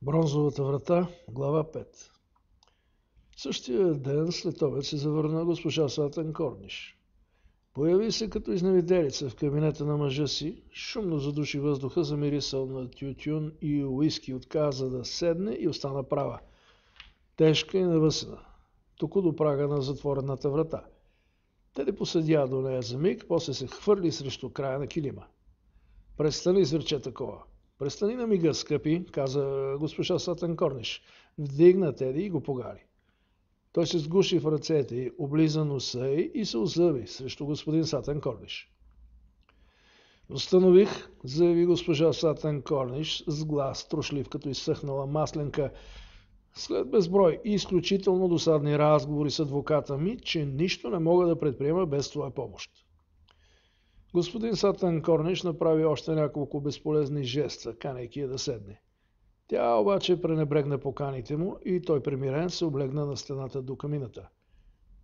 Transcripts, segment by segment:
Бронзовата врата, глава 5. Същия ден след обед се завърна госпожа Сатън Корниш. Появи се като изневиделица в кабинета на мъжа си, шумно задуши въздуха, замирисал на тютюн и уиски, отказа да седне и остана права. Тежка и навъсена, току до прага на затворената врата. Теди поседя до нея за миг, после се хвърли срещу края на килима. Престани, изрече такова. Престани на мига, скъпи, каза госпожа Сатън Корниш. Вдигна Теди и го погали. Той се сгуши в ръцете й, облиза носа й и се озъби срещу господин Сатън Корниш. Установих, заяви госпожа Сатън Корниш с глас трошлив като изсъхнала масленка, след безброй и изключително досадни разговори с адвоката ми, че нищо не мога да предприема без твоя помощ. Господин Сатън Корниш направи още няколко безполезни жеста, канейки я да седне. Тя обаче пренебрегна поканите му и той примирен се облегна на стената до камината.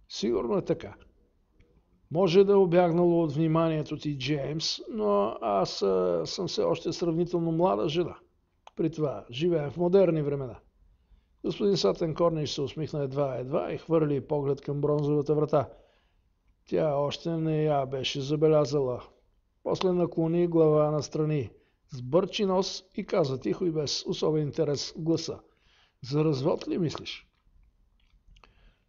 Сигурно е така. Може да е обягнало от вниманието ти, Джеймс, но аз съм все още сравнително млада жена. При това живеем в модерни времена. Господин Сатън Корниш се усмихна едва и хвърли поглед към бронзовата врата. Тя още не я беше забелязала. После наклони глава настрани, сбърчи нос и каза тихо и без особен интерес в гласа. За развод ли мислиш?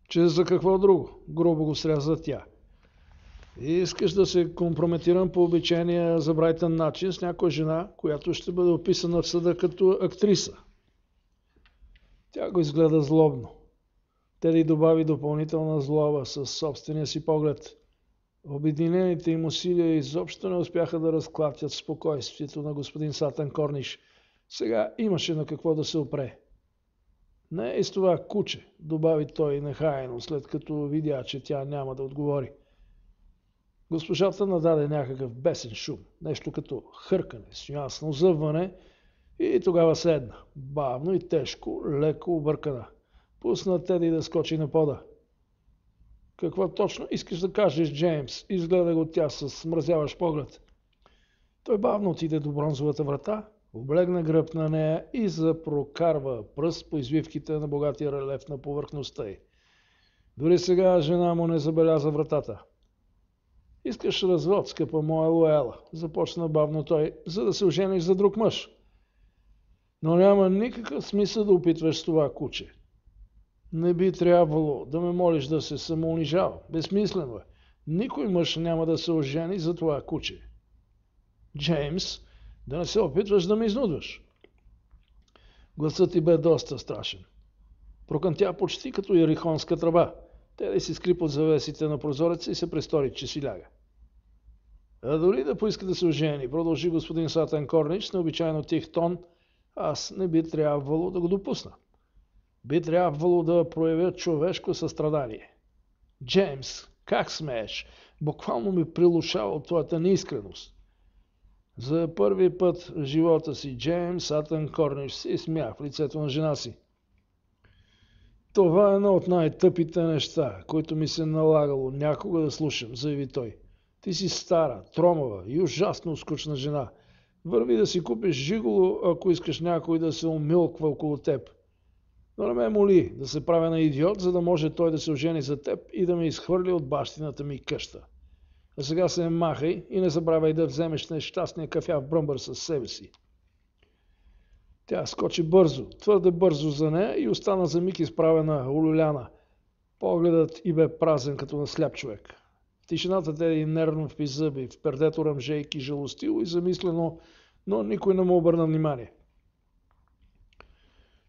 Че за какво друго? Грубо го сряза тя. Искаш да се компрометирам по обичайния забравителен начин с някоя жена, която ще бъде описана в съда като актриса. Тя го изгледа злобно. Теди добави допълнителна злоба със собствения си поглед. Обединените им усилия изобщо не успяха да разклатят спокойствието на господин Сатън Корниш. Сега имаше на какво да се опре. Не е с това куче, добави той нехайно, след като видя, че тя няма да отговори. Госпожата нададе някакъв бесен шум, нещо като хъркане, с ясно зъбване, и тогава седна, бавно и тежко, леко объркана. Пусна Теди да скочи на пода. Какво точно искаш да кажеш, Джеймс? Изгледа го тя с смразяващ поглед. Той бавно отиде до бронзовата врата, облегна гръб на нея и запрокарва пръст по извивките на богатия релеф на повърхността й. Дори сега жена му не забеляза вратата. Искаш развод, скъпа моя Луела, започна бавно той, за да се ожениш за друг мъж. Но няма никакъв смисъл да опитваш с това куче. Не би трябвало да ме молиш да се самоунижавам. Безсмислено е. Никой мъж няма да се ожени за това куче. Джеймс, да не се опитваш да ме изнудваш. Гласът ти бе доста страшен. Прокънтя почти като ерихонска тръба. Теди си скри под завесите на прозореца и се престори, че си ляга. А дори да поиска да се ожени, продължи господин Сатън Корниш с необичайно тих тон, аз не би трябвало да го допусна. Би трябвало да проявя човешко състрадание. Джеймс, как смееш? Буквално ми прилушава от твоята неискреност. За първи път в живота си Джеймс Сатън Корниш се смя в лицето на жена си. Това е едно от най-тъпите неща, които ми се налагало някога да слушам, заяви той. Ти си стара, тромава и ужасно скучна жена. Върви да си купиш жиголо, ако искаш някой да се умилква около теб. Но не ме моли да се правя на идиот, за да може той да се ожени за теб и да ме изхвърли от бащината ми къща. А сега се махай и не забравяй да вземеш нещастния кафяв бръмбър със себе си. Тя скочи бързо, твърде бързо за нея и остана за миг изправена, улюляна. Погледът й бе празен като на сляп човек. В тишината Теди нервно впи зъби, в пердето ръмжейки жалостило и замислено, но никой не му обърна внимание.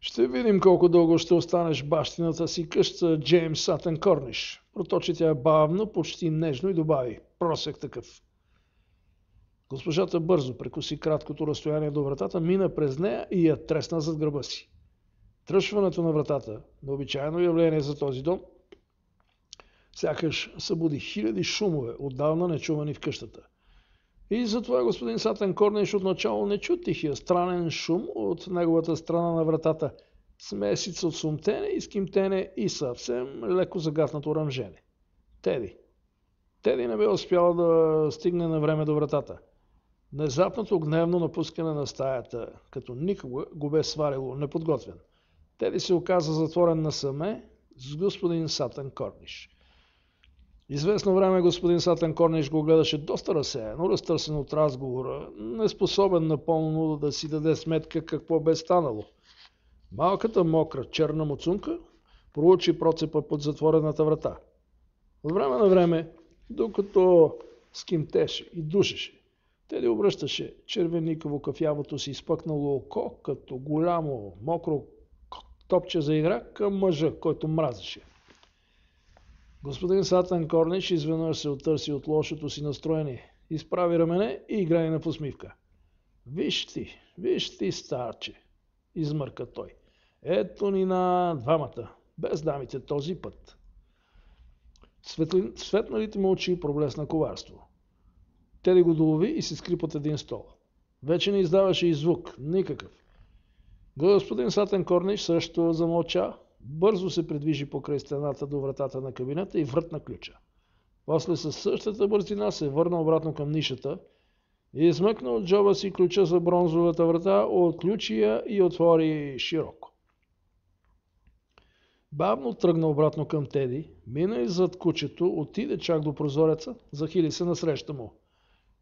Ще видим колко дълго ще останеш бащината си къща, Джеймс Сатън Корниш. Проточи тя бавно, почти нежно и добави. Просек такъв. Госпожата бързо прекуси краткото разстояние до вратата, мина през нея и я тресна зад гърба си. Тръшването на вратата, необичайно явление за този дом, сякаш събуди хиляди шумове, отдавна нечувани в къщата. И затова господин Сатън Корниш отначало не чу тихия странен шум от неговата страна на вратата, смесица от сумтене и скимтене и съвсем леко загаснато ръмжене. Теди не бе успяла да стигне на време до вратата. Внезапното гневно напускане на стаята, като никога, го бе сварило неподготвен. Теди се оказа затворен насаме с господин Сатън Корниш. Известно време господин Сатън Корниш го гледаше доста разсеяно, разтърсен от разговора, неспособен напълно да си даде сметка какво бе станало. Малката мокра черна муцунка проучи процепа под затворената врата. От време на време, докато скимтеше и душеше, Теди обръщаше червениково кафявото си изпъкнало око, като голямо мокро топче за игра към мъжа, който мразеше. Господин Сатън Корниш изведнъж се оттърси от лошото си настроение, изправи рамене и играе на посмивка. Виж ти, старче, измърка той. Ето ни на двамата, без дамите този път. Светналите му очи проблесна коварство. Теди го долови и се скри под един стол. Вече не издаваше и звук, никакъв. Господин Сатън Корниш също замълча, бързо се придвижи покрай стената до вратата на кабинета и въртна ключа. После със същата бързина се върна обратно към нишата и измъкна от джоба си ключа за бронзовата врата, отключи я и отвори широко. Бавно тръгна обратно към Теди, мина и зад кучето, отиде чак до прозореца, захили се насреща му.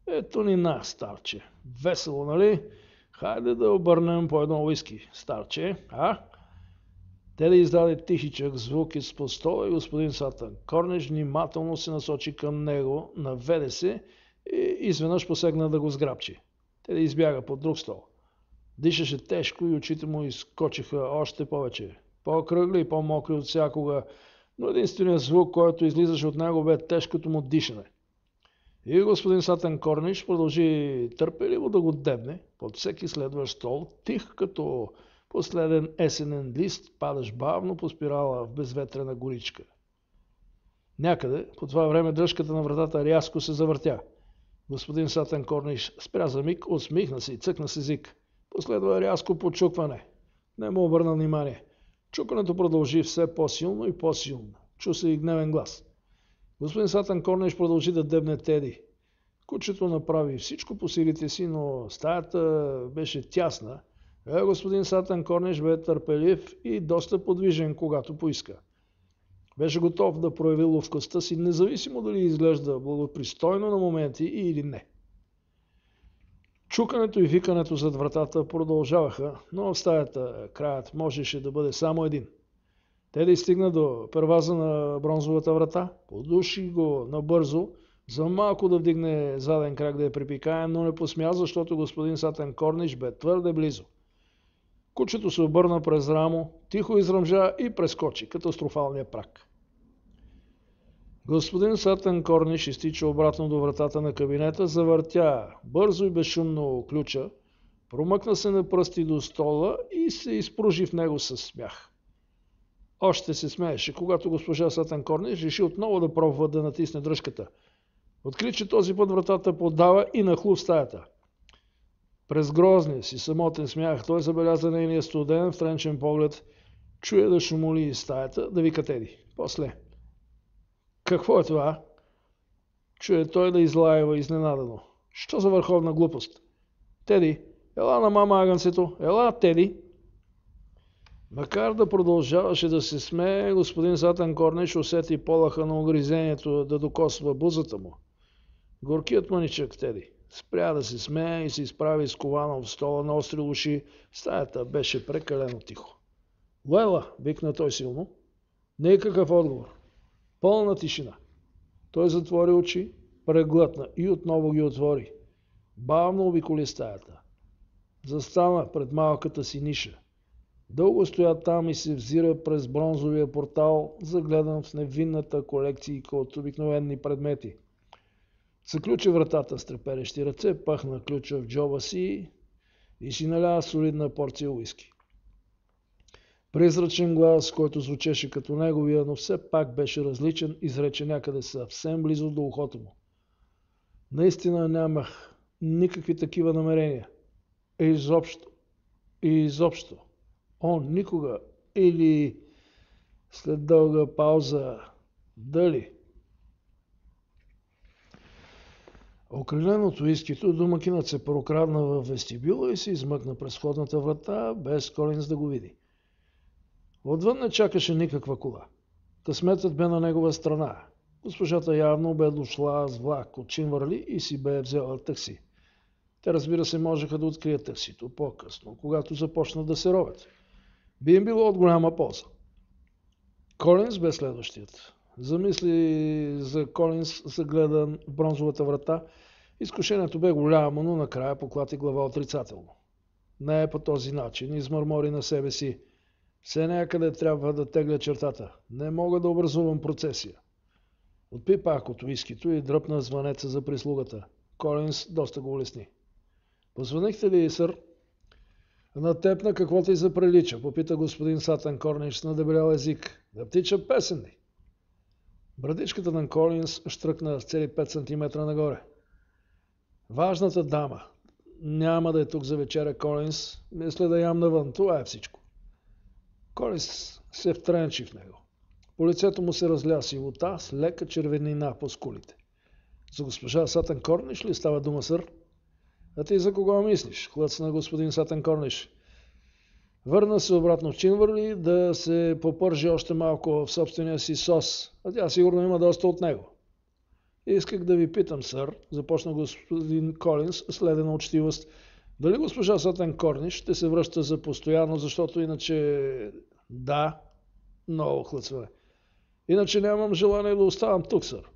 Ето ни на, старче. Весело, нали? Хайде да обърнем по едно уиски, старче, а? Теди издаде тихичък звук изпод стола и господин Сатън Корниш внимателно се насочи към него, наведе се и изведнъж посегна да го сграбчи. Теди избяга под друг стол. Дишаше тежко и очите му изкочиха още повече. По-кръгли и по-мокри от всякога, но единственият звук, който излизаше от него, бе тежкото му дишане. И господин Сатън Корниш продължи търпеливо да го дебне под всеки следващ стол, тих като последен есенен лист, падаш бавно по спирала в безветрена горичка. Някъде по това време дръжката на вратата рязко се завъртя. Господин Сатън Корниш спря за миг, усмихна се и цъкна с език. Последва рязко почукване. Не му обърна внимание. Чукането продължи все по-силно и по-силно. Чу се и гневен глас. Господин Сатън Корниш продължи да дебне Теди. Кучето направи всичко по силите си, но стаята беше тясна. Господин Сатън Корниш бе търпелив и доста подвижен, когато поиска. Беше готов да прояви ловкостта си, независимо дали изглежда благопристойно на моменти или не. Чукането и викането зад вратата продължаваха, но в стаята краят можеше да бъде само един. Теди стигна до перваза на бронзовата врата, подуши го набързо, за малко да вдигне заден крак да я припикае, но не посмя, защото господин Сатън Корниш бе твърде близо. Кучето се обърна през рамо, тихо изръмжа и прескочи катастрофалния праг. Господин Сатън Корниш изтича обратно до вратата на кабинета, завъртя бързо и безшумно ключа, промъкна се на пръсти до стола и се изпружи в него със смях. Още се смееше, когато госпожа Сатън Корниш реши отново да пробва да натисне дръжката. Откри, че този път вратата поддава и нахлу в стаята. През грозния си самотен смях той забеляза нейния студен, втренчен поглед, чуя да шумоли из стаята, да вика Теди. После. Какво е това? Чуе той да излаева изненадано. Що за върховна глупост? Теди, ела на мама агънцето, ела, Теди. Макар да продължаваше да се смее, господин Сатън Корниш усети полаха на огризението да докосва бузата му. Горкият мъничък Теди спря да се смее и се изправи сковано в стола на остри уши. Стаята беше прекалено тихо. Лела, викна той силно. Никакъв отговор. Пълна тишина. Той затвори очи, преглътна и отново ги отвори. Бавно обиколи стаята. Застана пред малката си ниша. Дълго стоя там и се взира през бронзовия портал, загледан в невинната колекцийка от обикновени предмети. Заключи вратата с треперещи ръце, пъхна ключа в джоба си и си наля солидна порция уиски. Призрачен глас, който звучеше като неговия, но все пак беше различен, изрече някъде съвсем близо до ухото му. Наистина нямах никакви такива намерения. Изобщо. Он никога или след дълга пауза дали. Окрилен от уискито, домакинът се прокрадна в вестибюла и се измъкна през входната врата, без Колинс да го види. Отвън не чакаше никаква кола. Късметът бе на негова страна. Госпожата явно бе дошла с влак от Чинвърли и си бе взела такси. Те, разбира се, можеха да открият таксито по-късно, когато започнат да се ровят. Би им било от голяма полза. Колинс бе следващият. Замисли за Колинс, загледан в бронзовата врата. Изкушението бе голямо, но накрая поклати глава отрицателно. Не е по този начин, измърмори на себе си. Все някъде трябва да тегля чертата. Не мога да образувам процесия. Отпи пак от уискито и дръпна звънеца за прислугата. Колинс доста го улесни. Позвънихте ли, сър? На теб на какво ти заприлича, попита господин Сатън Корниш на дебелял език. Да птича песен ли? Брадичката на Колинс штръкна с цели 5 см нагоре. Важната дама. Няма да е тук за вечеря, Колинс. Мисля да ям навън. Това е всичко. Колинс се втренчи в него. По лицето му се разля сивота с лека червенина по скулите. За госпожа Сатън Корниш ли става дума, сър? А ти за кого мислиш? Хлъцна господин Сатън Корниш. Върна се обратно в Чинвърли да се попържи още малко в собствения си сос, а тя сигурно има доста от него. Исках да ви питам, сър, започна господин Колинс с ледена учтивост, дали госпожа Сатън Корниш ще се връща за постоянно, защото иначе... Да, много хлъцване. Иначе нямам желание да оставам тук, сър.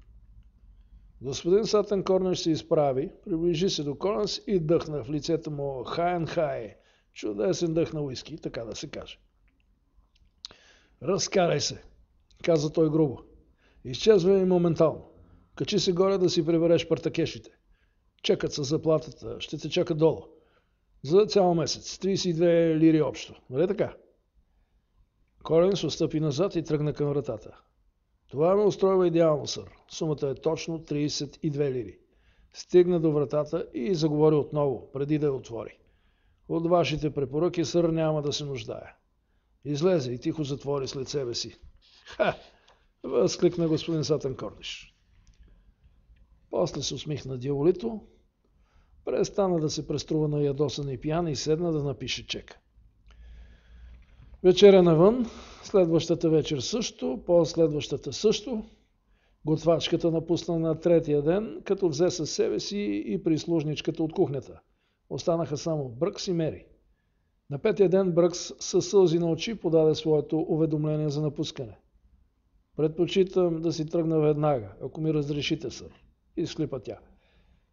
Господин Сатън Корниш се изправи, приближи се до Колинс и дъхна в лицето му хай. Чудесен дъх на уиски, така да се каже. Разкарай се, каза той грубо. Изчезвай моментално. Качи се горе да си прибереш партакешите. Чекат със заплатата, ще те чака долу. За цял месец, 32 лири общо. Нали така? Колинс отстъпи назад и тръгна към вратата. Това ме устройва идеално, сър. Сумата е точно 32 лири. Стигна до вратата и заговори отново, преди да я отвори. От вашите препоръки, сър, няма да се нуждая. Излезе и тихо затвори след себе си. Ха! Възкликна господин Сатън Корниш. После се усмихна дяволито, престана да се преструва на ядосан и пиян и седна да напише чека. Вечеря навън, следващата вечер също, по-следващата също. Готвачката напусна на третия ден, като взе със себе си и прислужничката от кухнята. Останаха само Бръкс и Мери. На петия ден Бръкс със сълзи на очи подаде своето уведомление за напускане. Предпочитам да си тръгна веднага, ако ми разрешите, сър, изхлипа тя.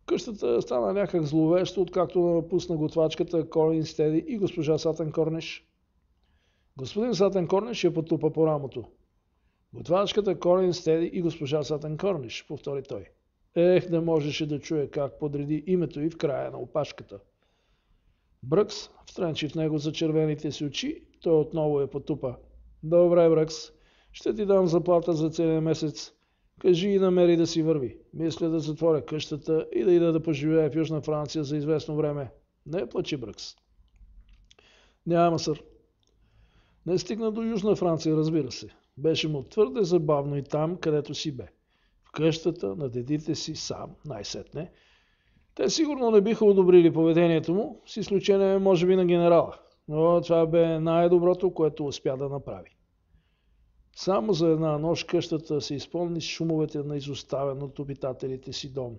Къщата стана някак зловещо, откакто напусна готвачката Колинс Теди и госпожа Сатън Корниш. Господин Сатън Корниш я потупа по рамото. Готвачката Колинс Теди и госпожа Сатън Корниш, повтори той. Не можеше да чуе как подреди името й в края на опашката. Бръкс втренчи в него за червените си очи, той отново я потупа. Добре, Бръкс, ще ти дам заплата за целия месец. Кажи и намери да си върви. Мисля да затворя къщата и да ида да поживея в Южна Франция за известно време. Не плачи, Бръкс. Няма, сър. Не стигна до Южна Франция, разбира се. Беше му твърде забавно и там, където си бе. В къщата на дедите си сам, най-сетне. Те сигурно не биха одобрили поведението му, с изключение може би на генерала. Но това бе най-доброто, което успя да направи. Само за една нощ къщата се изпълни с шумовете на изоставен от обитателите си дом.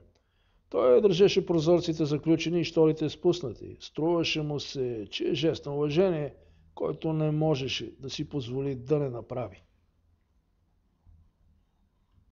Той държеше прозорците заключени и щорите спуснати. Струваше му се, че е жест на уважение, който не можеше да си позволи да не направи.